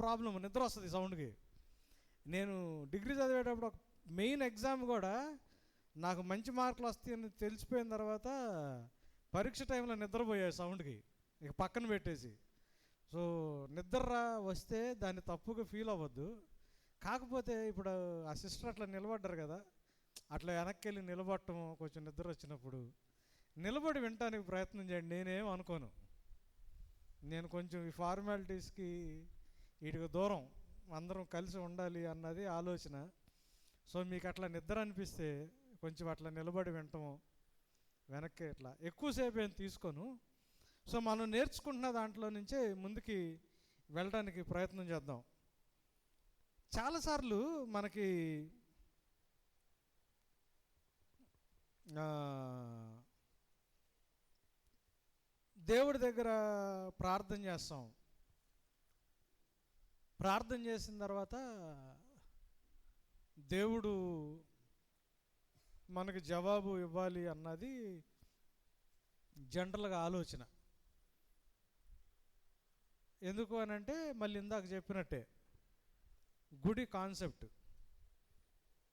Problem, నిద్ర వస్తుంది సౌండ్కి. నేను డిగ్రీ చదివేటప్పుడు ఒక మెయిన్ ఎగ్జామ్ కూడా నాకు మంచి మార్కులు వస్తాయని తెలిసిపోయిన తర్వాత పరీక్ష టైంలో నిద్రపోయాయి సౌండ్కి, ఇక పక్కన పెట్టేసి. సో నిద్ర వస్తే దాన్ని తప్పుగా ఫీల్ అవ్వద్దు. కాకపోతే ఇప్పుడు ఆ సిస్టర్ అట్లా నిలబడ్డారు కదా, అట్లా వెనక్కి వెళ్ళి నిలబడటం, కొంచెం నిద్ర వచ్చినప్పుడు నిలబడి వినటానికి ప్రయత్నం చేయండి. నేనేం అనుకోను, నేను కొంచెం ఈ ఫార్మాలిటీస్కి వీటికి దూరం, అందరం కలిసి ఉండాలి అన్నది ఆలోచన. సో మీకు అట్లా నిద్ర అనిపిస్తే కొంచెం అట్లా నిలబడి వింటాము, వెనక్కి ఇట్లా ఎక్కువసేపు ఏం తీసుకోను. సో మనం నేర్చుకుంటున్న దాంట్లో నుంచే ముందుకి వెళ్ళడానికి ప్రయత్నం చేద్దాం. చాలాసార్లు మనకి దేవుడి దగ్గర ప్రార్థన చేస్తాం. ప్రార్థన చేసిన తర్వాత దేవుడు మనకి జవాబు ఇవ్వాలి అన్నది జనరల్గా ఆలోచన. ఎందుకు అని అంటే మళ్ళీ ఇందాక చెప్పినట్టే గుడి కాన్సెప్ట్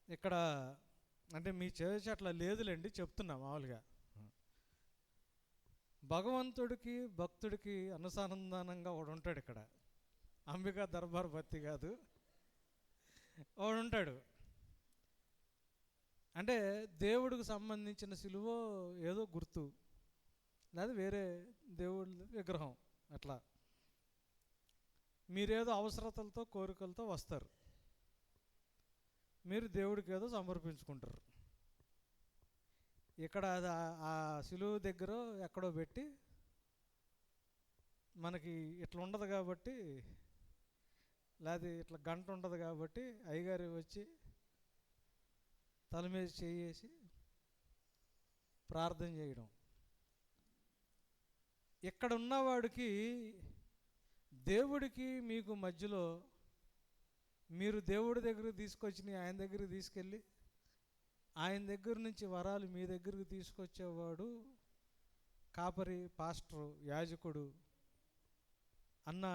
ఇక్కడ, అంటే మీ చర్చ్ అట్లా లేదులేండి, చెప్తున్నా మామూలుగా. భగవంతుడికి భక్తుడికి అనుసంధానంగా ఒకడు ఉంటాడు ఇక్కడ, అంబికా దర్బార్ భక్తి కాదు, ఒకడు ఉంటాడు. అంటే దేవుడికి సంబంధించిన సిలువ ఏదో గుర్తు, లేదా వేరే దేవుడి విగ్రహం. అట్లా మీరేదో అవసరతలతో కోరికలతో వస్తారు, మీరు దేవుడికి ఏదో సమర్పించుకుంటారు. ఇక్కడ ఆ సిలువ దగ్గర ఎక్కడో పెట్టి, మనకి ఇట్లా ఉండదు కాబట్టి, లేదా ఇట్లా గంట ఉండదు కాబట్టి అయ్యగారు వచ్చి తల మీద చేసి ప్రార్థన చేయడం. ఇక్కడ ఉన్నవాడికి దేవుడికి మీకు మధ్యలో, మీరు దేవుడి దగ్గరికి తీసుకొచ్చి ఆయన దగ్గరికి తీసుకెళ్ళి ఆయన దగ్గర నుంచి వరాలు మీ దగ్గరికి తీసుకొచ్చేవాడు కాపరి, పాస్టరు, యాజకుడు అన్న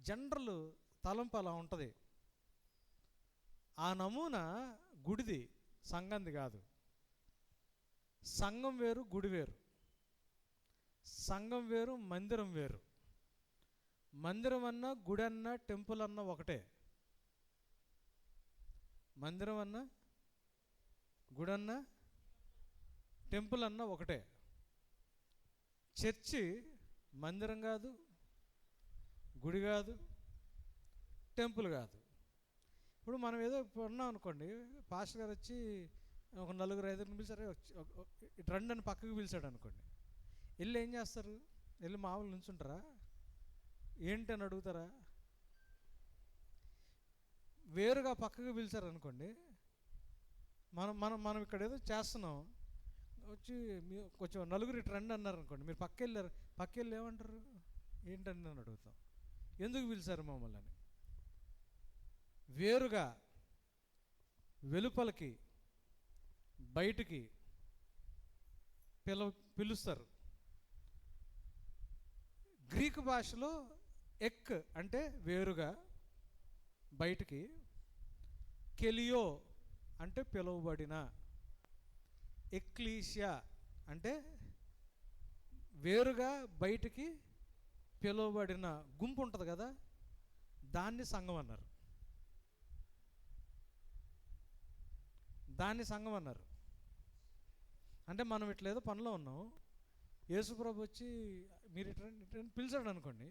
జనరల్ తలంపు అలా ఉంటుంది. ఆ నమూనా గుడిది, సంఘంది కాదు. సంఘం వేరు, గుడి వేరు. సంఘం వేరు, మందిరం వేరు. మందిరం అన్నా గుడి అన్నా టెంపుల్ అన్నా ఒకటే. మందిరం అన్నా గుడి అన్నా టెంపుల్ అన్నా ఒకటే. చర్చి మందిరం కాదు, గుడి కాదు, టెంపుల్ కాదు. ఇప్పుడు మనం ఏదో ఉన్నాం అనుకోండి, పాస్టర్ గారు వచ్చి ఒక 4-5 పిలిచారు, ఇటు రండి అని పక్కకు పిలిచాడు అనుకోండి, వెళ్ళి ఏం చేస్తారు? వెళ్ళి మామూలు నుంచుంటారా? ఏంటని అడుగుతారా? వేరుగా పక్కకు పిలిచారు అనుకోండి, మనం మనం మనం ఇక్కడ ఏదో చేస్తున్నాం, వచ్చి కొంచెం 4 ఇటు రండి అన్నారు అనుకోండి, మీరు పక్కెళ్ళి ఏమంటారు? ఏంటని నేను అడుగుతాం, ఎందుకు పిలిచారు మమ్మల్ని అని. వేరుగా వెలుపలికి బయటికి పిలుస్తారు. గ్రీకు భాషలో ఎక్ అంటే వేరుగా బయటికి, కెలియో అంటే పిలువబడిన, ఎక్లీషియా అంటే వేరుగా బయటికి పిలువబడిన గుంపు ఉంటుంది కదా, దాన్ని సంఘం అన్నారు. దాన్ని సంఘం అన్నారు. అంటే మనం ఇట్లేదో పనిలో ఉన్నాం, యేసుప్రభు వచ్చి మీరు ఇట్లా పిలిచాడు అనుకోండి,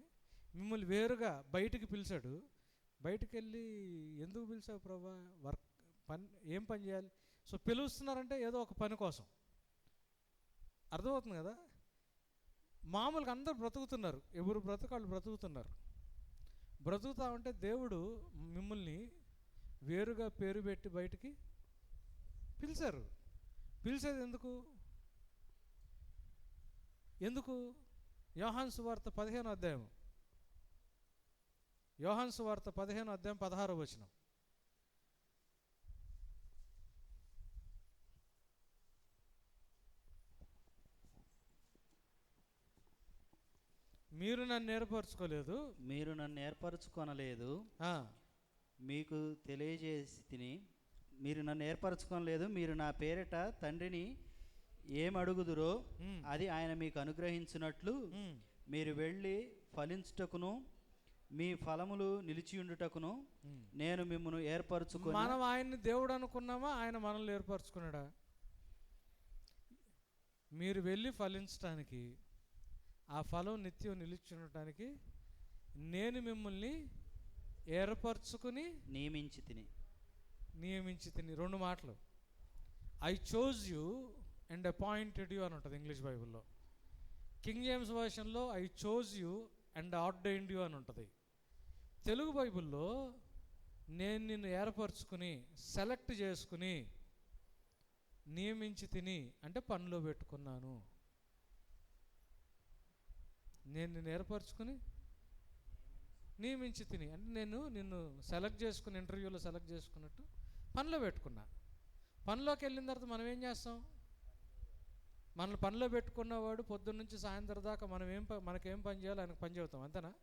మిమ్మల్ని వేరుగా బయటికి పిలిచాడు. బయటికి వెళ్ళి ఎందుకు పిలిచావు ప్రభా? ఏం పని చేయాలి? సో పిలుస్తున్నారంటే ఏదో ఒక పని కోసం. అర్థమవుతుంది కదా? మామూలుగా అందరు బ్రతుకుతున్నారు, ఎవరు బ్రతుకాళ్ళు బ్రతుకుతున్నారు. బ్రతుకుతా ఉంటే దేవుడు మిమ్మల్ని వేరుగా పేరు పెట్టి బయటికి పిలిచారు. పిలిచేది ఎందుకు? యోహాను సువార్త 15వ అధ్యాయం, యోహాను సువార్త 15వ అధ్యాయం 16వ వచనం. మీరు నన్ను ఏర్పరచుకోలేదు, మీరు నన్ను ఏర్పరచుకొనలేదు, ఆ, మీకు తెలియజేసి తిని. మీరు నన్ను ఏర్పరచుకోలేదు, మీరు నా పేరిట తండ్రిని ఏమడుగుదురో ఉమ్, అది ఆయన మీకు అనుగ్రహించినట్లు ఉమ్. మీరు వెళ్ళి ఫలించుటకును మీ ఫలములు నిలిచియుండుటకును ఉమ్. నేను మిమ్మల్ని ఏర్పరచుకొని. మనం ఆయన్ని దేవుడు అనుకున్నామా, ఆయన మనల్ని ఏర్పరచుకున్నాడా? మీరు వెళ్ళి ఫలించడానికి, ఆ ఫలం నిత్యం నిలిచి ఉండటానికి నేను మిమ్మల్ని ఏర్పరచుకుని నియమించి తిని. నియమించి తిని. 2 మాటలు. I chose you and appointed you అని ఉంటుంది ఇంగ్లీష్ బైబిల్లో. కింగ్ జేమ్స్ వర్షన్లో I chose you and ordained you అని ఉంటుంది. తెలుగు బైబిల్లో నేను నిన్ను ఏర్పరచుకుని, సెలెక్ట్ చేసుకుని, నియమించి తిని అంటే పనిలో పెట్టుకున్నాను. నేను నిన్ను ఏర్పరచుకుని నియమించి తిని అంటే నేను నిన్ను సెలెక్ట్ చేసుకుని, ఇంటర్వ్యూలో సెలెక్ట్ చేసుకున్నట్టు పనిలో పెట్టుకున్నా. పనిలోకి వెళ్ళిన తర్వాత మనం ఏం చేస్తాం? మనల్ని పనిలో పెట్టుకున్నవాడు పొద్దున్న నుంచి సాయంత్రం దాకా మనకేం పని చేయాలో ఆయనకు పని చెబుతాం, అంతేనా?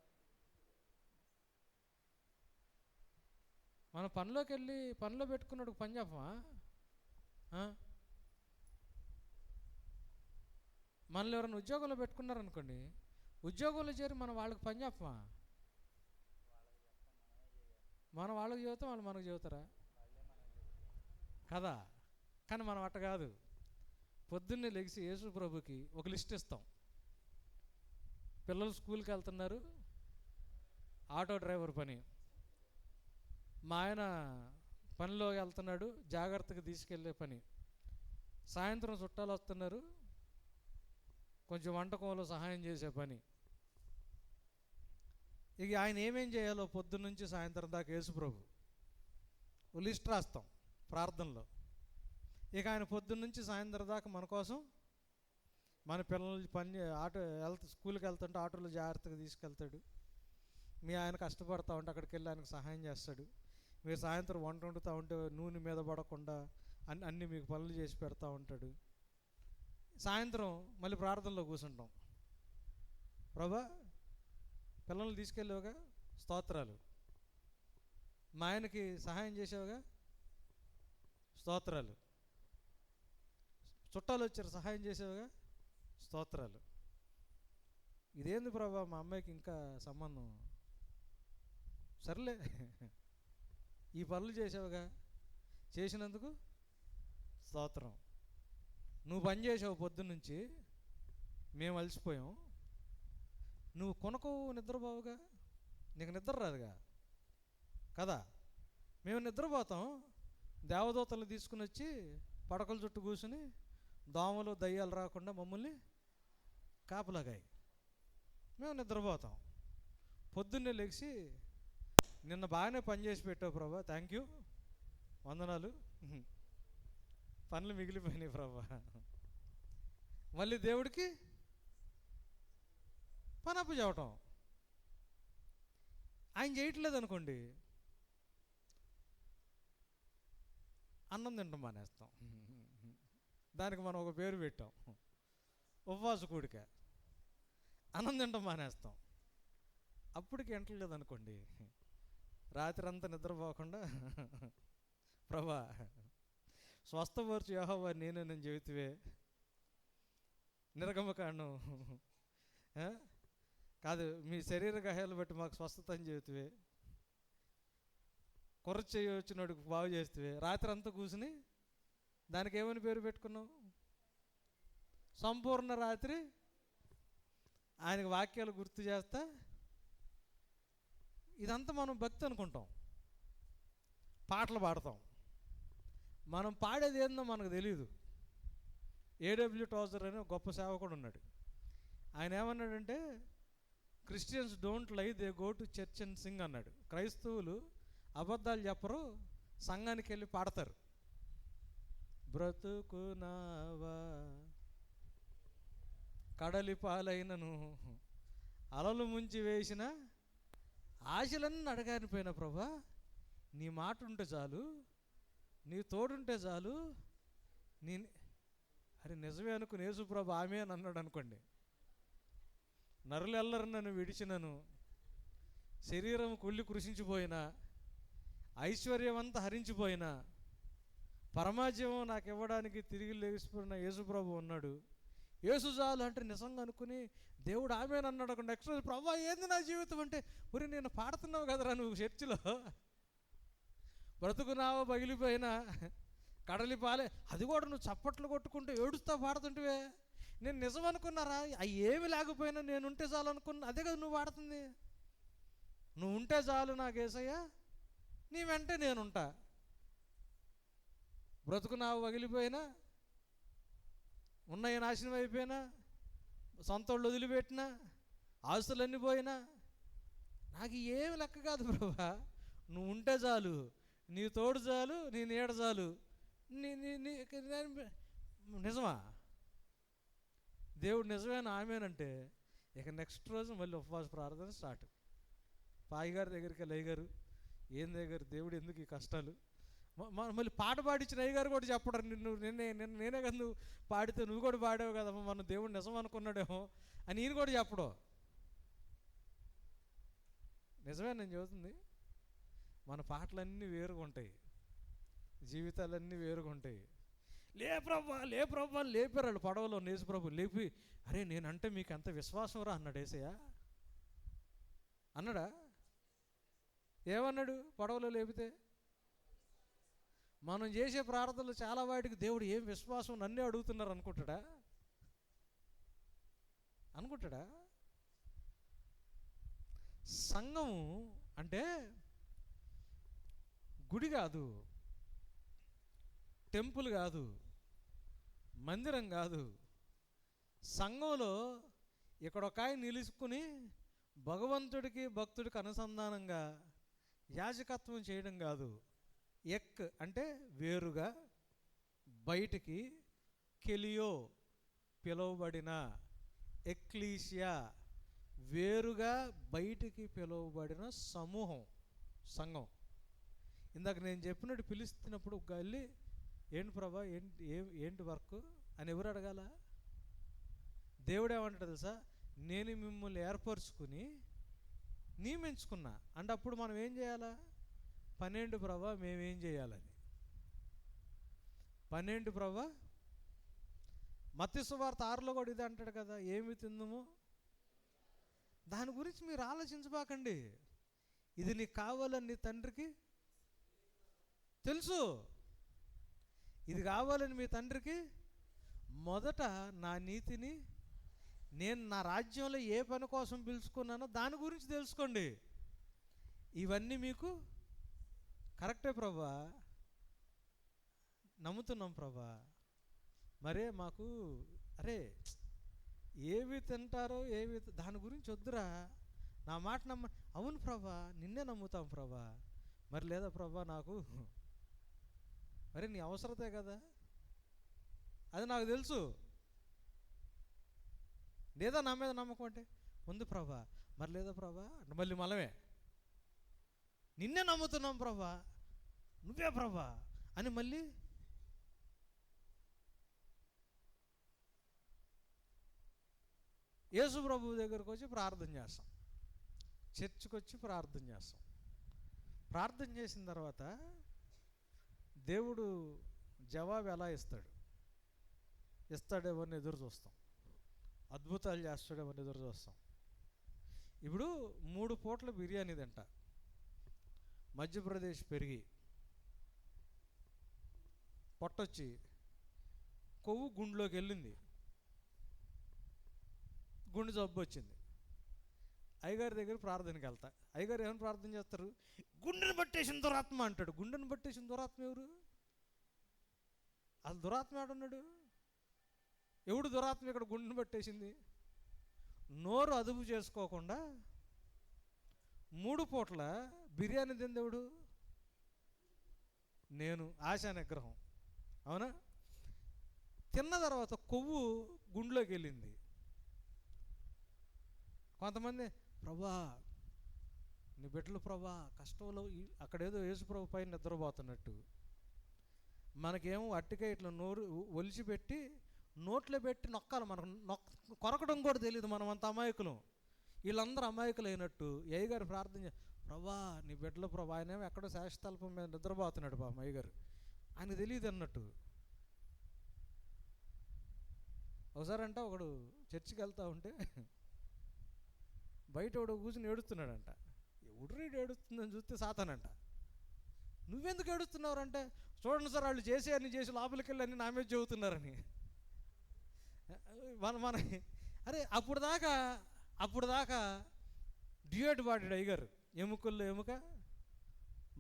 మనం పనిలోకి వెళ్ళి పనిలో పెట్టుకున్నాడు పని చెప్పమా? మనల్ని ఎవరైనా ఉద్యోగంలో పెట్టుకున్నారనుకోండి, ఉద్యోగంలో చేరి మనం వాళ్ళకి పని చెప్పమా? మనం వాళ్ళకి చెబుతాం, వాళ్ళు మనకు చెబుతారా? కదా. కానీ మనం అట్ట కాదు. పొద్దున్నే లెగిసి యేసు ప్రభుకి ఒక లిస్ట్ ఇస్తాం. పిల్లలు స్కూల్కి వెళ్తున్నారు, ఆటో డ్రైవర్ పని. మా ఆయన పనిలో వెళ్తున్నాడు, జాగ్రత్తగా తీసుకెళ్ళే పని. సాయంత్రం చుట్టాలు వస్తున్నారు, కొంచెం వంటకంలో సహాయం చేసే పని. ఇక ఆయన ఏమేం చేయాలో పొద్దున్న నుంచి సాయంత్రం దాకా యేసుప్రభు ఓ లిస్ట్ రాస్తాం ప్రార్థనలో. ఇక ఆయన పొద్దున్న నుంచి సాయంత్రం దాకా మన కోసం, మన పిల్లలు స్కూల్కి వెళ్తుంటే ఆటోలో జాగ్రత్తగా తీసుకెళ్తాడు. మీ ఆయన కష్టపడతా ఉంటే అక్కడికి వెళ్ళి ఆయనకు సహాయం చేస్తాడు. మీరు సాయంత్రం వంట వండుతూ ఉంటే నూనె మీద పడకుండా అన్నీ మీకు పనులు చేసి పెడతా ఉంటాడు. సాయంత్రం మళ్ళీ ప్రార్థనలో కూర్చుంటాం. ప్రభా, పిల్లల్ని తీసుకెళ్ళావుగా, స్తోత్రాలు. మా ఆయనకి సహాయం చేసావుగా, స్తోత్రాలు. చుట్టాలు వచ్చారు, సహాయం చేసావుగా, స్తోత్రాలు. ఇదేంది ప్రభా, మా అమ్మాయికి ఇంకా సంబంధం, సర్లే ఈ పనులు చేసావుగా, చేసినందుకు స్తోత్రం. నువ్వు పని చేసావు పొద్దున్నుంచి, మేము అలసిపోయాం. నువ్వు కొనకవు, నిద్రపోవుగా, నీకు నిద్ర రాదుగా కదా. మేము నిద్రపోతాం, దేవదూతలు తీసుకుని వచ్చి పడకల చుట్టూ కూర్చుని దోమలు దయ్యాలు రాకుండా మమ్మల్ని కాపలాగాయి. మేము నిద్రపోతాం. పొద్దున్నే లెగిసి నిన్న బాగానే పని చేసి పెట్టావు ప్రభా, థ్యాంక్ యూ, వందనాలు, పనులు మిగిలిపోయినాయి ప్రభా. మళ్ళీ దేవుడికి పని అప్పు చెప్పటం. ఆయన చేయట్లేదు అనుకోండి, అన్నం తింటాం మానేస్తాం. దానికి మనం ఒక పేరు పెట్టాం, ఉపవాస కూడిక. అన్నం తింటాం మానేస్తాం. అప్పటికి ఎంటలేదు అనుకోండి, రాత్రి అంతా నిద్రపోకుండా ప్రభా స్వస్థపరచు యెహోవా నేను చెబుతువే, నిర్గమకాండం కాదు, మీ శరీర గాయాలు బట్టి మాకు స్వస్థత అని చెబుతువే, కొర్ర చేయొచ్చినోడికి బాగు చేస్తువే. రాత్రి అంతా కూర్చుని దానికి ఏమని పేరు పెట్టుకున్నావు? సంపూర్ణ రాత్రి ఆయనకు వాక్యాలు గుర్తు చేస్తా. ఇదంతా మనం భక్తి అనుకుంటాం, పాటలు పాడతాం. మనం పాడేది ఏందో మనకు తెలియదు. ఏడబ్ల్యూ టోజర్ అనే గొప్ప సేవకుడు ఉన్నాడు. ఆయన ఏమన్నాడంటే, Christians don't lie, they go to church and Singh అన్నాడు. క్రైస్తవులు అబద్ధాలు చెప్పరు, సంఘానికి వెళ్ళి పాడతారు. బ్రతుకునావా కడలి పాలైనను, అలలు ముంచి వేసిన ఆశలన్నీ అడగారిపోయిన ప్రభా, నీ మాట ఉంటే చాలు, నీ తోడుంటే చాలు. అరే నిజమే అనుకుని యేసు ప్రభు ఆమె అని అన్నాడు అనుకోండి, నరులెల్లరు నన్ను విడిచినను, శరీరం కుళ్ళి కృషించిపోయినా, ఐశ్వర్యమంతా హరించిపోయినా, పరమాజీవం నాకు ఇవ్వడానికి తిరిగి లేచిపోయిన యేసుప్రభు ఉన్నాడు. యేసు చాలు అంటే నిజంగా అనుకుని దేవుడు ఆమెనన్నాడు. ఒక నెక్స్ట్ రోజు ప్రభా ఏంది నా జీవితం అంటే, ఒరి నేను పాడుతున్నావు కదరా నువ్వు చర్చిలో, బ్రతుకున్నావో పగిలిపోయినా కడలి పాలే, అది కూడా నువ్వు చప్పట్లు కొట్టుకుంటూ ఏడుస్తా పాడుతుంటివే, నేను నిజం అనుకున్నారా? అవి ఏమి లేకపోయినా నేను ఉంటే చాలు అనుకున్నా. అదే కదా నువ్వు పాడుతుంది. నువ్వు ఉంటే చాలు నాకు యేసయ్యా, నీ వెంటే నేనుంటా. బ్రతుకున్నావు పగిలిపోయినా, ఉన్నాయి నాశనం అయిపోయినా, సొంతోళ్ళు వదిలిపెట్టినా, ఆస్తులన్నీ పోయినా, నాకు ఏమి లెక్క కాదు ప్రభా, నువ్వు ఉంటే చాలు, నీ తోడు చాలు, నీ నీడ చాలు. నిజమా? దేవుడు నిజమేనా ఆమెనంటే ఇక నెక్స్ట్ రోజు మళ్ళీ ఉపవాస ప్రార్థన స్టార్ట్. పాయిగారి దగ్గరికి వెళ్ళి, అయ్యగారు ఏం దగ్గర దేవుడు ఎందుకు ఈ కష్టాలు, మళ్ళీ పాట పాడించిన అయ్యగారు కూడా చెప్పడం, నేనే కదా నువ్వు పాడితే నువ్వు కూడా పాడావు కదమ్మా, మన దేవుడు నిజం అనుకున్నాడేమో అని ఈయన కూడా చెప్పడం. నిజమే నేను చెబుతుంది. మన పాటలన్నీ వేరుగా ఉంటాయి, జీవితాలన్నీ వేరుగా ఉంటాయి. లే ప్రభా లేపారు వాళ్ళు పడవలో. యేసు ప్రభు లేపి, అరే నేనంటే మీకు ఎంత విశ్వాసం రా అన్నాడు. యేసయ్య అన్నాడా? ఏమన్నాడు? పడవలో లేపితే మనం చేసే ప్రార్థనలు చాలా వాటికి దేవుడు ఏం విశ్వాసం నన్నే అడుగుతున్నారు అనుకుంటాడా? సంఘము అంటే గుడి కాదు, టెంపుల్ కాదు, మందిరం కాదు. సంఘంలో ఇక్కడ ఒక ఆయన నిలుచుకుని భగవంతుడికి భక్తుడికి అనుసంధానంగా యాజకత్వం చేయడం కాదు. ఎక్ అంటే వేరుగా బయటికి, కెలియో పిలువబడిన, ఎక్లీసియా వేరుగా బయటికి పిలువబడిన సమూహం సంఘం. ఇందాక నేను చెప్పినట్టు పిలుస్తున్నప్పుడు వెళ్ళి ఏంటి ప్రభా ఏంటి వర్క్ అని ఎవరు అడగాల? దేవుడు ఏమంటాడు తెలుసా? నేను మిమ్మల్ని ఏర్పరచుకుని నియమించుకున్నా అంటే అప్పుడు మనం ఏం చేయాలా? 12 ప్రభా మేమేం చేయాలని. 12 ప్రభా మత్తయి సువార్త 6లో కూడా ఇది అంటాడు కదా, ఏమి తిందుము. దాని గురించి మీరు ఆలోచించబాకండి. ఇది నీకు కావాలని నీ తండ్రికి తెలుసు. ఇది కావాలని మీ తండ్రికి మొదట నా నీతిని, నేను నా రాజ్యంలో ఏ పని కోసం పిలుచుకున్నానో దాని గురించి తెలుసుకోండి. ఇవన్నీ మీకు కరెక్టే ప్రభా, నమ్ముతున్నాం ప్రభా. మరే మాకు అరే ఏవి తింటారో దాని గురించి వద్దురా, నా మాట నమ్మ. అవును ప్రభా నిన్నే నమ్ముతాం ప్రభా. మరి లేదా ప్రభా నాకు, మరి నీ అవసరతే కదా, అది నాకు తెలుసు. లేదా నా మీద నమ్మకం అంటే ఉంది ప్రభా, మరి లేదా ప్రభా మళ్ళీ మనమే నిన్నే నమ్ముతున్నాం ప్రభా, నువ్వే ప్రభా అని మళ్ళీ యేసు ప్రభు దగ్గరకు వచ్చి ప్రార్థన చేస్తాం, చర్చికి వచ్చి ప్రార్థన చేస్తాం. ప్రార్థన చేసిన తర్వాత దేవుడు జవాబు ఎలా ఇస్తాడేమో అని ఎదురు చూస్తాం, అద్భుతాలు చేస్తాడేమో అని ఎదురు చూస్తాం. ఇప్పుడు 3 పూట్ల బిర్యానీ తింటా, మధ్యప్రదేశ్ పెరిగి పొట్టొచ్చి కొవ్వు గుండెలోకి వెళ్ళింది, గుండె జబ్బు వచ్చింది. అయ్యగారి దగ్గర ప్రార్థనకి వెళ్తా. అయ్యగారు ఏమైనా ప్రార్థన చేస్తారు? గుండెను పట్టేసిన దురాత్మ అంటాడు. గుండెను పట్టేసిన దురాత్మ ఎవరు? అసలు దురాత్మ ఏడున్నాడు? ఎవడు దురాత్మ ఇక్కడ గుండెను పట్టేసింది? నోరు అదుపు చేసుకోకుండా 3 పూట్ల బిర్యానీ తిందేవుడు నేను, ఆశా నిగ్రహం. అవునా? తిన్న తర్వాత కొవ్వు గుండెలోకి వెళ్ళింది. కొంతమంది ప్రభా నీ బిడ్డలు ప్రభా కష్టంలో, అక్కడేదో యేసు ప్రభు పైన నిద్రపోతున్నట్టు, మనకేమో అట్టిగా ఇట్లా నోరు ఒలిచిపెట్టి నోట్లో పెట్టి నొక్కాలి, మనకు కొరకడం కూడా తెలియదు, మనం అంత అమాయకులం. వీళ్ళందరూ అమాయకులు అయినట్టు అయ్యగారు ప్రార్థన ప్రభా నీ బిడ్డలు ప్రభా, ఆయనేమో ఎక్కడో శాశ్వతల్పం మీద నిద్రపోతున్నాడు పాపం అయ్యగారు, ఆయన తెలియదు అన్నట్టు. ఒకసారంట ఒకడు చర్చికి వెళ్తా ఉంటే బయట ఒకడు కూర్చుని ఏడుస్తున్నాడంట. ఎవడు ఏడుస్తుందని చూస్తే సాతానంట. నువ్వెందుకు ఏడుస్తున్నారంటే, చూడండి సార్ వాళ్ళు చేసి అన్ని చేసి లోపలికి వెళ్ళి అన్ని నా మీద చెబుతున్నారని. మన అరే అప్పుడు దాకా డ్యూయట్ పాడాడు అయ్యగారు, ఎముకల్లో ఎముక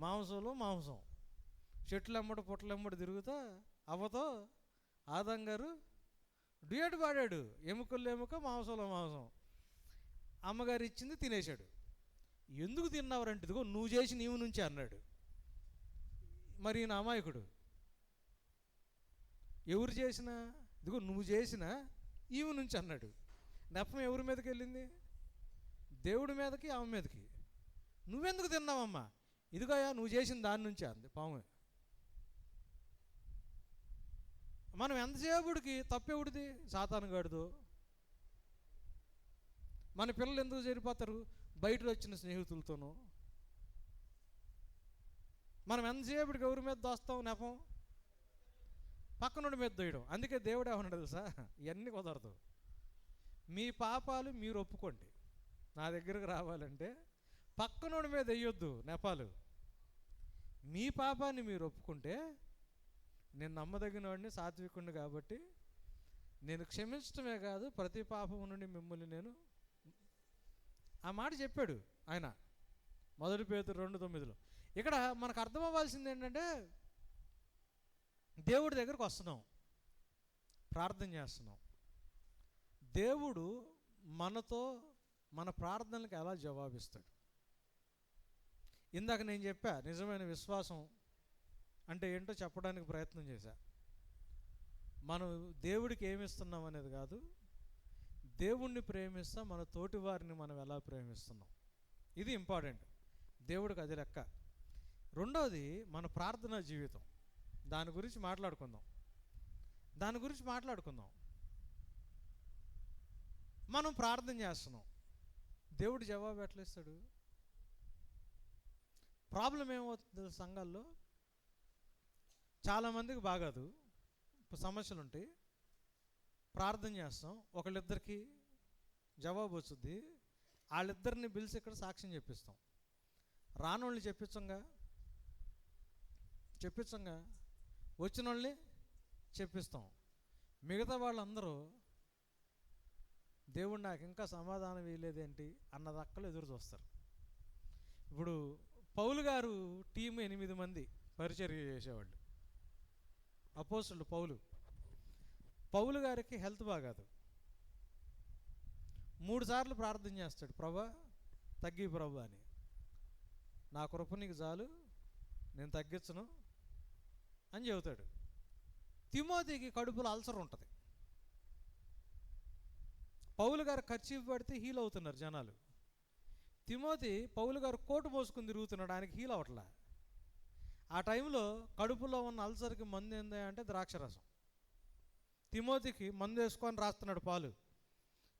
మాంసంలో మాంసం, చెట్లెమ్మడి పుట్లెమ్మడి తిరుగుతా అవ్వతో ఆదం గారు డ్యూయట్ పాడాడు, ఎముకల్లో ఎముక మాంసంలో మాంసం. అమ్మగారు ఇచ్చింది తినేశాడు. ఎందుకు తిన్నావురంటే ఇదిగో నువ్వు చేసి నీవు నుంచి అన్నాడు. మరి నా అమాయకుడు ఎవరు చేసినా ఇదిగో నువ్వు చేసిన ఈమె నుంచి అన్నాడు. నెపం ఎవరి మీదకి వెళ్ళింది? దేవుడి మీదకి, ఆమె మీదకి. నువ్వెందుకు తిన్నావమ్మా? ఇదిగోయా నువ్వు చేసిన దాని నుంచి అంది పాము. మనం ఎంతసేపుడికి తప్పెవడిది? సాతానుగాడిదో. మన పిల్లలు ఎందుకు చేరిపోతారు? బయట వచ్చిన స్నేహితులతోనూ. మనం ఎంతసేపుడికి ఎవరి మీద దోస్తాం నెపం? పక్కనుండి మీద దొయ్యడం. అందుకే దేవుడు ఏమన్నాడు తెలుసా, ఇవన్నీ కుదరదు, మీ పాపాలు మీరు ఒప్పుకోండి, నా దగ్గరకు రావాలంటే పక్కనుండి మీద వేయొద్దు నెపాలు. మీ పాపాన్ని మీరు ఒప్పుకుంటే నేను నమ్మదగిన వాడిని, సాత్వికుడిని కాబట్టి నేను క్షమించడమే కాదు ప్రతి పాపం నుండి మిమ్మల్ని నేను, ఆ మాట చెప్పాడు ఆయన 1 పేతురు 2:9. ఇక్కడ మనకు అర్థం అవ్వాల్సింది ఏంటంటే, దేవుడి దగ్గరకు వస్తున్నాం, ప్రార్థన చేస్తున్నాం, దేవుడు మనతో మన ప్రార్థనలకు ఎలా జవాబిస్తాడు. ఇందాక నేను చెప్పా నిజమైన విశ్వాసం అంటే ఏంటో చెప్పడానికి ప్రయత్నం చేశా. మనం దేవుడికి ఏమిస్తున్నాం అనేది కాదు, దేవుణ్ణి ప్రేమిస్తాం, మన తోటి వారిని మనం ఎలా ప్రేమిస్తున్నాం, ఇది ఇంపార్టెంట్. దేవుడికి అది లెక్క. రెండవది మన ప్రార్థనా జీవితం. దాని గురించి మాట్లాడుకుందాం. మనం ప్రార్థన చేస్తున్నాం, దేవుడు జవాబు ఎట్లా ఇస్తాడు? ప్రాబ్లం ఏమవుతుంది సంఘాల్లో? చాలామందికి బాగాదు, సమస్యలు ఉంటాయి, ప్రార్థన చేస్తాం, ఒకళ్ళిద్దరికి జవాబు వస్తుంది, వాళ్ళిద్దరిని పిలిచి ఇక్కడ సాక్ష్యం చెప్పిస్తాం, రానోళ్ళని చెప్పించంగా వచ్చిన వాళ్ళని చెప్పిస్తాం. మిగతా వాళ్ళందరూ దేవుడు నాకు ఇంకా సమాధానం వేయలేదేంటి అన్నది అక్కలు ఎదురు చూస్తారు. ఇప్పుడు పౌలు గారు టీము 8 మంది పరిచర్య చేసేవాళ్ళు. అపోస్తలుడు పౌలు గారికి హెల్త్ బాగాదు. 3 సార్లు ప్రార్థన చేస్తాడు, ప్రభా తగ్గి ప్రభా అని. నా కృప నీకు చాలు, నేను తగ్గించను అని చెబుతాడు. తిమోతికి కడుపులో అల్సర్ ఉంటుంది. పౌలు గారు ఖర్చు పడితే హీల్ అవుతున్నారు జనాలు. తిమోతి పౌలు గారు కోటు మోసుకుని తిరుగుతున్నాడు, ఆయనకి హీల్ అవట్లా. ఆ టైంలో కడుపులో ఉన్న అల్సర్కి మందు ఏందా అంటే ద్రాక్షరసం. తిమోతికి మందు వేసుకొని రాస్తున్నాడు పాలు.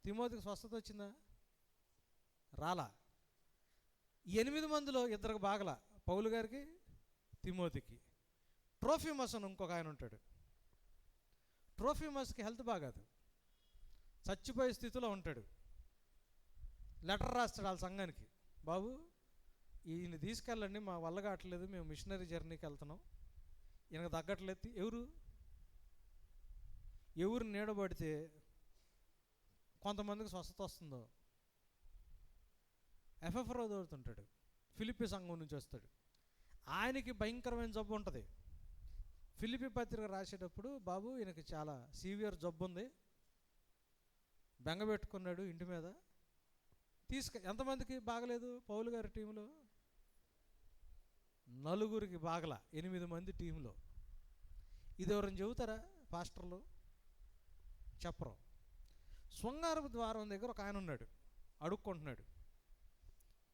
తిమోతికి స్వస్థత వచ్చిందా? రాలా. 8 మందిలో 2 బాగలా, పౌలు గారికి, తిమోతికి. ట్రోఫిమస్ అని ఇంకొక ఆయన ఉంటాడు. ట్రోఫిమస్కి హెల్త్ బాగాదు, చచ్చిపోయే స్థితిలో ఉంటాడు. లెటర్ రాస్తాడు వాళ్ళ సంఘానికి, బాబు ఈయన తీసుకెళ్ళండి, మా వల్ల కావట్లేదు, మేము మిషనరీ జర్నీకి వెళ్తున్నాం, ఈయనకు తగ్గట్లేదు. ఎవరు నీడబడితే కొంతమందికి స్వస్థత వస్తుందో. ఎఫ్ఎఫ్రో దొరుకుతుంటాడు, ఫిలిప్పి సంఘం నుంచి వస్తాడు, ఆయనకి భయంకరమైన జబ్బు ఉంటుంది. ఫిలిప్పి పత్రిక రాసేటప్పుడు, బాబు ఈయనకి చాలా సీవియర్ జబ్బు ఉంది, బెంగపెట్టుకున్నాడు ఇంటి మీద, ఎంతమందికి బాగలేదు పౌలు గారి టీంలో? 4 బాగల, 8 మంది టీంలో. ఇది ఎవరైనా చెబుతారా పాస్టర్లు? చెప్పరు. శృంగారపు ద్వారం దగ్గర ఒక ఆయన ఉన్నాడు, అడుక్కుంటున్నాడు.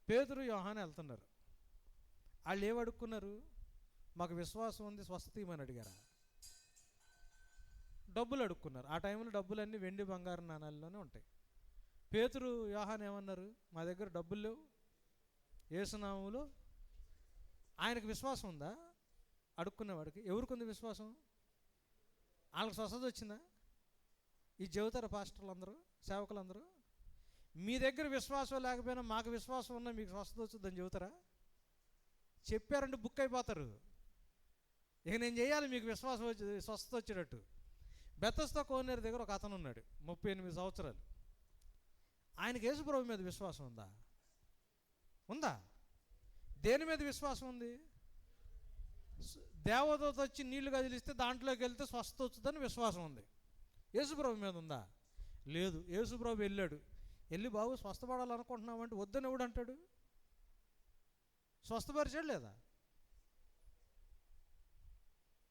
పేతురు యోహాను వెళ్తున్నారు. వాళ్ళు ఏం అడుక్కున్నారు? మాకు విశ్వాసం ఉంది, స్వస్థత ఇవ్వమని అడిగారా? డబ్బులు అడుక్కున్నారు. ఆ టైంలో డబ్బులన్నీ వెండి బంగారు నాణాల్లోనే ఉంటాయి. పేతురు యోహాను ఏమన్నారు? మా దగ్గర డబ్బులు లేవు, యేసునామములో. ఆయనకు విశ్వాసం ఉందా? అడుక్కునేవాడికి ఎవరికి విశ్వాసం? వాళ్ళకి స్వస్థత వచ్చిందా? ఈ చెబుతారా పాస్టర్లు అందరూ, సేవకులందరూ? మీ దగ్గర విశ్వాసం లేకపోయినా మాకు విశ్వాసం ఉన్నా మీకు స్వస్థత వచ్చిందని చెబుతారా? చెప్పారంటే బుక్ అయిపోతారు. ఇక నేను చేయాలి మీకు విశ్వాసం వచ్చి స్వస్థత వచ్చేటట్టు. బెతస్దా కోనేరు దగ్గర ఒక అతను ఉన్నాడు, 38 సంవత్సరాలు. ఆయనకి యేసుప్రభు మీద విశ్వాసం ఉందా? ఉందా? దేని మీద విశ్వాసం ఉంది? దేవదూత వచ్చి నీళ్లు కదిలిస్తే దాంట్లోకి వెళ్తే స్వస్థత వచ్చుదని విశ్వాసం ఉంది. యేసుప్రభు మీద ఉందా? లేదు. యేసుప్రభు వెళ్ళాడు, వెళ్ళి బాబు స్వస్థపడాలనుకుంటున్నామంటే వద్దని ఎవడు అంటాడు? స్వస్థపరిచాడు లేదా?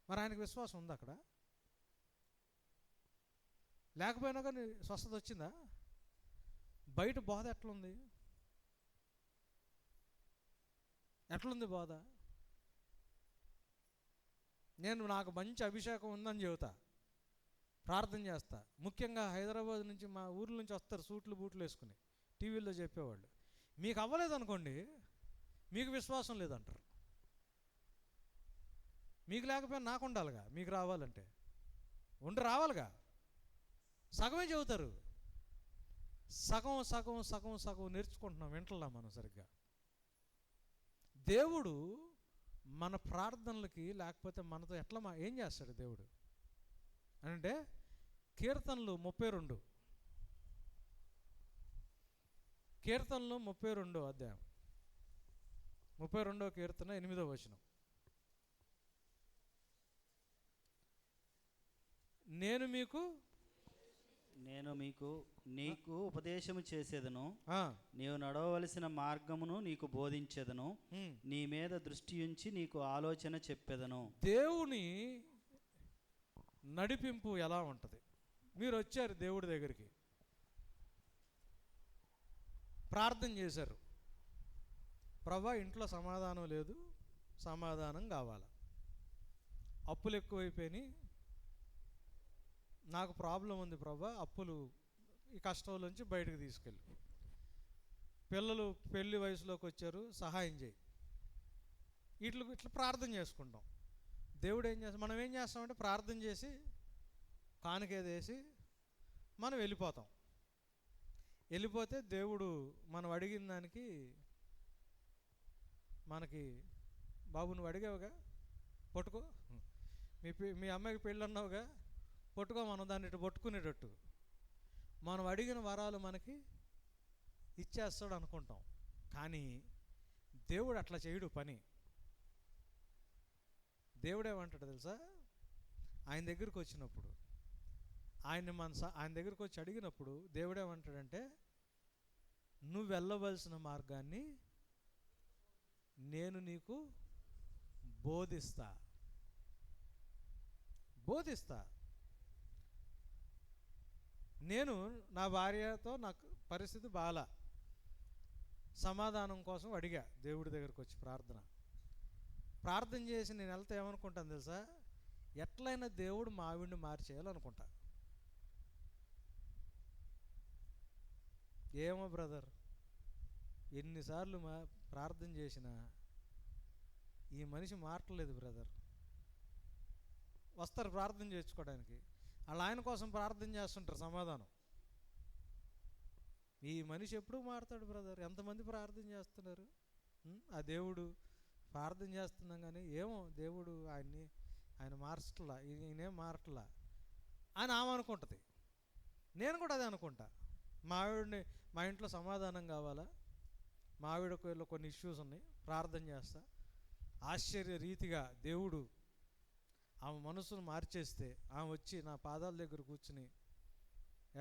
మరి ఆయనకు విశ్వాసం ఉందా అక్కడ? లేకపోయినా కానీ స్వస్థత వచ్చిందా? బయట బోధ ఎట్లుంది? ఎట్లుంది బోధ? నాకు మంచి అభిషేకం ఉందని చెబుతా, ప్రార్థన చేస్తా. ముఖ్యంగా హైదరాబాద్ నుంచి, మా ఊర్ల నుంచి వస్తారు సూట్లు బూట్లు వేసుకుని, టీవీల్లో చెప్పేవాళ్ళు. మీకు అవ్వలేదనుకోండి, మీకు విశ్వాసం లేదంటారు. మీకు లేకపోయినా నాకు ఉండాలిగా, మీకు రావాలంటే రావాలిగా. సగమే చెబుతారు. సగం సగం సగం సగం నేర్చుకుంటున్నాం, వింటలా మనం సరిగ్గా. దేవుడు మన ప్రార్థనలకి లేకపోతే మనతో ఎట్లా ఏం చేస్తాడు దేవుడు అంటే, కీర్తనలు 32 అధ్యాయం 32వ కీర్తన 8వ వచనం. నేను నీకు ఉపదేశము చేసేదను, నీవు నడవవలసిన మార్గమును నీకు బోధించేదను, నీ మీద దృష్టి ఉంచి నీకు ఆలోచన చెప్పేదను. దేవుని నడిపింపు ఎలా ఉంటుంది? మీరు వచ్చారు దేవుడి దగ్గరికి, ప్రార్థన చేశారు, ప్రభా ఇంట్లో సమాధానం లేదు, సమాధానం కావాలా, అప్పులు ఎక్కువైపోయినాయి, నాకు ప్రాబ్లం ఉంది ప్రభా, అప్పులు ఈ కష్టంలోంచి బయటకు తీసుకెళ్ళి, పిల్లలు పెళ్లి వయసులోకి వచ్చారు, సహాయం చేయి. ఇట్లా ప్రార్థన చేసుకుంటాం. దేవుడు ఏం చేస్తాం? మనం ఏం చేస్తామంటే ప్రార్థన చేసి కానుకేదేసి మనం వెళ్ళిపోతే దేవుడు మనం అడిగిన దానికి మనకి, బాబు నువ్వు అడిగావుగా పట్టుకో, మీ అమ్మాయికి పెళ్ళి అన్నావుగా పట్టుకో, మనం దాన్ని ఇటు పట్టుకునేటట్టు మనం అడిగిన వరాలు మనకి ఇచ్చేస్తాడు అనుకుంటాం. కానీ దేవుడు అట్లా చేయడు పని. దేవుడు ఏమంటాడు తెలుసా? ఆయన దగ్గరికి వచ్చినప్పుడు, ఆయన దగ్గరికి వచ్చి అడిగినప్పుడు దేవుడు ఏమంటాడంటే, నువ్వు వెళ్ళవలసిన మార్గాన్ని నేను నీకు బోధిస్తా. నేను నా భార్యతో నాకు పరిస్థితి బాలా, సమాధానం కోసం అడిగా దేవుడి దగ్గరికి వచ్చి ప్రార్థన చేసి నేను వెళ్తే ఏమనుకుంటాను తెలుసా? ఎట్లయినా దేవుడు మా ఆవిడ్ని మార్చేయాలనుకుంటా. ఏమో బ్రదర్, ఎన్నిసార్లు ప్రార్థన చేసినా ఈ మనిషి మారట్లేదు బ్రదర్. వస్తారు ప్రార్థన చేసుకోవడానికి, వాళ్ళ ఆయన కోసం ప్రార్థన చేస్తుంటారు, సమాధానం. ఈ మనిషి ఎప్పుడు మారుతాడు బ్రదర్? ఎంతమంది ప్రార్థన చేస్తున్నారు? ఆ దేవుడు ప్రార్థన చేస్తున్నాం కానీ ఏమో దేవుడు ఆయన మార్చట్లా, ఈయనేం మారట్లా అని ఆమె అనుకుంటుంది. నేను కూడా అదే అనుకుంటా. మా ఇంట్లో సమాధానం కావాలా, మా ఆవిడకు కొన్ని ఇష్యూస్ ఉన్నాయి, ప్రార్థన చేస్తా. ఆశ్చర్య రీతిగా దేవుడు ఆమె మనసును మార్చేస్తే ఆమె వచ్చి నా పాదాల దగ్గర కూర్చుని,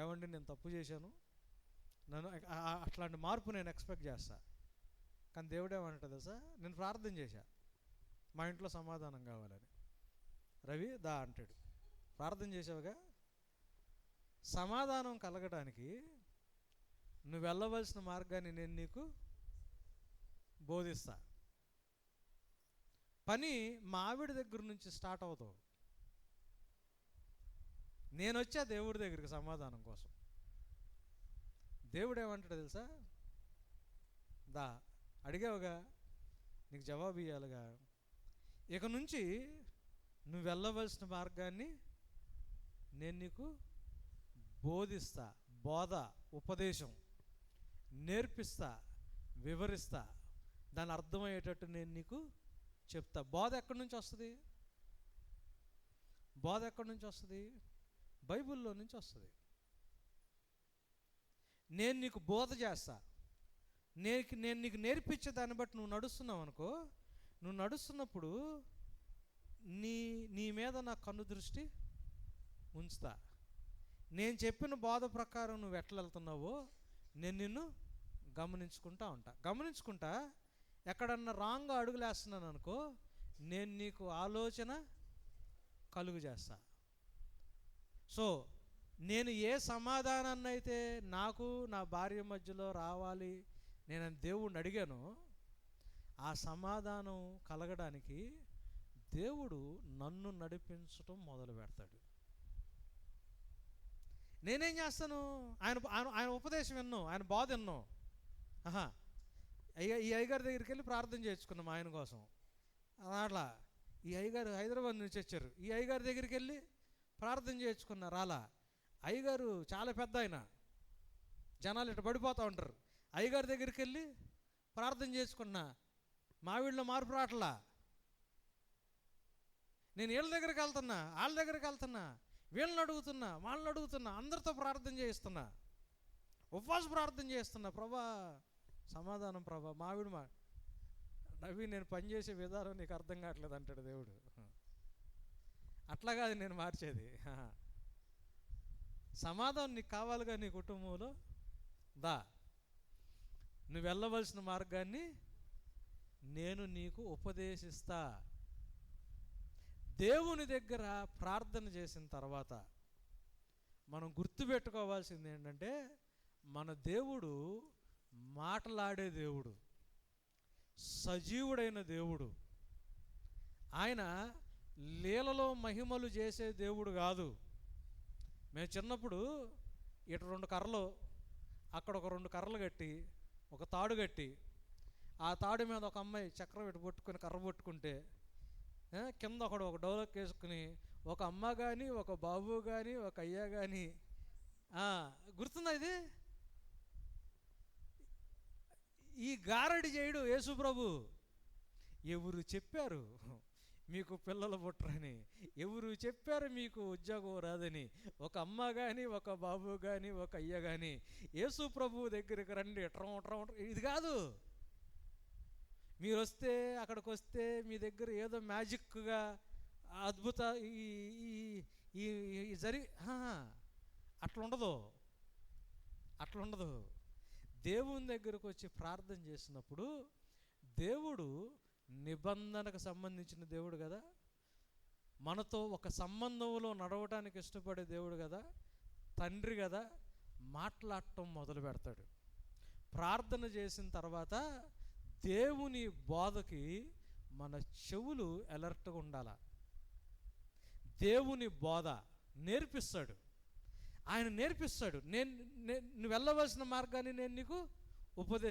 ఏమండి నేను తప్పు చేశాను, నన్ను అట్లాంటి మార్పు నేను ఎక్స్పెక్ట్ చేస్తా. కానీ దేవుడు ఏమంటాడు తెలుసా? నేను ప్రార్థన చేశా మా ఇంట్లో సమాధానం కావాలని, రవి దా అంటాడు. ప్రార్థన చేసావుగా, సమాధానం కలగడానికి నువ్వు వెళ్ళవలసిన మార్గాన్ని నేను నీకు బోధిస్తా. పని మా ఆవిడ దగ్గర నుంచి స్టార్ట్ అవుతావు. నేను వచ్చా దేవుడి దగ్గరికి సమాధానం కోసం. దేవుడు ఏమంటాడు తెలుసా? దా అడిగావుగా, నీకు జవాబు ఇవ్వాలిగా. ఇక నుంచి నువ్వు వెళ్ళవలసిన మార్గాన్ని నేను నీకు బోధిస్తా. బోధ, ఉపదేశం నేర్పిస్తా, వివరిస్తా, దాని అర్థమయ్యేటట్టు నేను నీకు చెప్తా. బోధ ఎక్కడి నుంచి వస్తుంది? బోధ ఎక్కడి నుంచి వస్తుంది? బైబిల్లో నుంచి వస్తుంది. నేను నీకు బోధ చేస్తా. నేను నీకు నేర్పించే దాన్ని బట్టి నువ్వు నడుస్తున్నావు అనుకో. నువ్వు నడుస్తున్నప్పుడు నీ మీద నా కన్ను దృష్టి ఉంచుతా. నేను చెప్పిన బోధ ప్రకారం నువ్వు ఎట్లా వెళ్తున్నావో నేను నిన్ను గమనించుకుంటా. ఎక్కడన్నా రాంగ్గా అడుగులేస్తున్నాను అనుకో, నేను నీకు ఆలోచన కలుగు చేస్తా. సో నేను ఏ సమాధానాన్ని అయితే నాకు నా భార్య మధ్యలో రావాలి నేను దేవుడిని అడిగానో, ఆ సమాధానం కలగడానికి దేవుడు నన్ను నడిపించటం మొదలు పెడతాడు. నేనేం చేస్తాను? ఆయన ఉపదేశం విన్నో, ఆయన బోధ విన్నో. ఈ అయ్యగారి దగ్గరికి వెళ్ళి ప్రార్థన చేసుకున్నాం ఆయన కోసం. అట్లా ఈ అయ్యగారు హైదరాబాద్ నుంచి వచ్చారు. ఈ అయ్యగారి దగ్గరికి వెళ్ళి ప్రార్థన చేసుకున్నారు. అలా అయ్యగారు చాలా పెద్ద ఆయన, జనాలు ఇట్లా పడిపోతూ ఉంటారు. అయ్యగారి దగ్గరికి వెళ్ళి ప్రార్థన చేసుకున్నా, మా వీళ్ళలో మార్పు రావట్లా. నేను వీళ్ళ దగ్గరికి వెళ్తున్నా, వాళ్ళ దగ్గరికి వెళ్తున్నా, వీళ్ళని అడుగుతున్నా, వాళ్ళని అడుగుతున్నా, అందరితో ప్రార్థన చేయిస్తున్నా, ఉపవాస ప్రార్థన చేస్తున్నా. ప్రభా సమాధానం ప్రభా, మావిడు నవ్వి నేను పనిచేసే విధానం నీకు అర్థం కావట్లేదు అంటాడు దేవుడు. అట్లా కాదు నేను మార్చేది. సమాధానం నీకు కావాలిగా నీ కుటుంబంలో. దా, నువ్వు వెళ్ళవలసిన మార్గాన్ని నేను నీకు ఉపదేశిస్తా. దేవుని దగ్గర ప్రార్థన చేసిన తర్వాత మనం గుర్తుపెట్టుకోవాల్సింది ఏంటంటే, మన దేవుడు మాట్లాడే దేవుడు, సజీవుడైన దేవుడు. ఆయన లీలలో మహిమలు చేసే దేవుడు కాదు. మేము చిన్నప్పుడు ఇటు 2 కర్రలు, అక్కడ ఒక 2 కర్రలు కట్టి, ఒక తాడు కట్టి, ఆ తాడు మీద ఒక అమ్మాయి చక్రం ఇటు పట్టుకొని కర్ర పట్టుకుంటే, కింద ఒకడు ఒక డోలక్ వేసుకుని, ఒక అమ్మ కానీ, ఒక బాబు కానీ, ఒక అయ్య కానీ. గుర్తుందా ఇది? ఈ గారడి చేయడు యేసు ప్రభు. ఎవరు చెప్పారు మీకు పిల్లలు పుట్టరని? ఎవరు చెప్పారు మీకు ఉద్యోగం రాదని? ఒక అమ్మ కానీ, ఒక బాబు కానీ, ఒక అయ్య కానీ యేసు ప్రభు దగ్గరికి రండి, ఇది కాదు. మీరు వస్తే, అక్కడికి వస్తే మీ దగ్గర ఏదో మ్యాజిక్గా అద్భుత అట్లుండదు. దేవుని దగ్గరకు వచ్చి ప్రార్థన చేసినప్పుడు దేవుడు నిబంధనకు సంబంధించిన దేవుడు కదా, మనతో ఒక సంబంధంలో నడవటానికి ఇష్టపడే దేవుడు కదా, తండ్రి కదా, మాట్లాడటం మొదలు పెడతాడు. ప్రార్థన చేసిన తర్వాత దేవుని బోధకి మన చెవులు అలర్ట్గా ఉండాల. దేవుని బోధ నేర్పిస్తాడు, ఆయన నేర్పిస్తాడు. నువ్వు వెళ్ళవలసిన మార్గాన్ని నేను నీకు ఉపదేశిస్తాను.